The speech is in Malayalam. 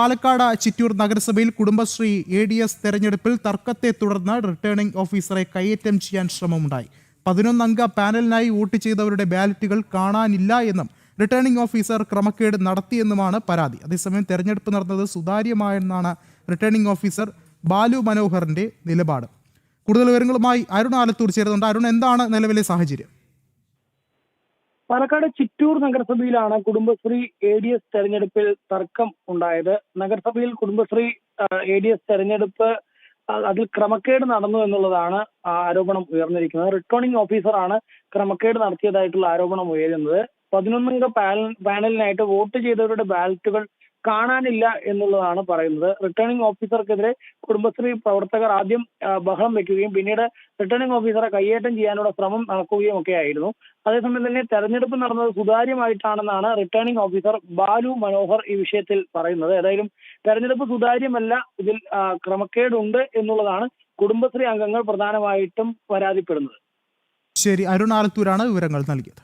പാലക്കാട് ചിറ്റൂർ നഗരസഭയിൽ കുടുംബശ്രീ ADS തെരഞ്ഞെടുപ്പിൽ തർക്കത്തെ തുടർന്ന് റിട്ടേണിംഗ് ഓഫീസറെ കയ്യേറ്റം ചെയ്യാൻ ശ്രമമുണ്ടായി. 11 അംഗ പാനലിനായി വോട്ട് ചെയ്തവരുടെ ബാലറ്റുകൾ കാണാനില്ല എന്നും റിട്ടേണിംഗ് ഓഫീസർ ക്രമക്കേട് നടത്തിയെന്നുമാണ് പരാതി. അതേസമയം തെരഞ്ഞെടുപ്പ് നടന്നത് സുതാര്യമായെന്നാണ് റിട്ടേണിംഗ് ഓഫീസർ ബാലു മനോഹറിന്റെ നിലപാട്. കൂടുതൽ വിവരങ്ങളുമായി അരുൺ ആലത്തൂർ ചേരുന്നുണ്ട്. അരുൺ, എന്താണ് നിലവിലെ സാഹചര്യം? പാലക്കാട് ചിറ്റൂർ നഗരസഭയിലാണ് കുടുംബശ്രീ ADS തെരഞ്ഞെടുപ്പിൽ തർക്കം ഉണ്ടായത്. നഗരസഭയിൽ കുടുംബശ്രീ ADS തെരഞ്ഞെടുപ്പ് അതിൽ ക്രമക്കേട് നടന്നു എന്നുള്ളതാണ് ആരോപണം ഉയർന്നിരിക്കുന്നത്. റിട്ടേണിംഗ് ഓഫീസറാണ് ക്രമക്കേട് നടത്തിയതായിട്ടുള്ള ആരോപണം ഉയരുന്നത്. 11 അംഗ പാനലിനായിട്ട് വോട്ട് ചെയ്തവരുടെ ബാലറ്റുകൾ കാണാനില്ല എന്നുള്ളതാണ് പറയുന്നത്. റിട്ടേണിംഗ് ഓഫീസർക്കെതിരെ കുടുംബശ്രീ പ്രവർത്തകർ ആദ്യം ബഹളം വെക്കുകയും പിന്നീട് റിട്ടേണിംഗ് ഓഫീസറെ കയ്യേറ്റം ചെയ്യാനുള്ള ശ്രമം നടക്കുകയും ഒക്കെ ആയിരുന്നു. അതേസമയം തന്നെ തെരഞ്ഞെടുപ്പ് നടന്നത് സുതാര്യമായിട്ടാണെന്നാണ് റിട്ടേണിംഗ് ഓഫീസർ ബാലു മനോഹർ ഈ വിഷയത്തിൽ പറയുന്നത്. ഏതായാലും തെരഞ്ഞെടുപ്പ് സുതാര്യമല്ല, ഇതിൽ ക്രമക്കേടുണ്ട് എന്നുള്ളതാണ് കുടുംബശ്രീ അംഗങ്ങൾ പ്രധാനമായിട്ടും പരാതിപ്പെടുന്നത്. ശരി, അരുൺ ആലത്തൂരാണ് വിവരങ്ങൾ നൽകിയത്.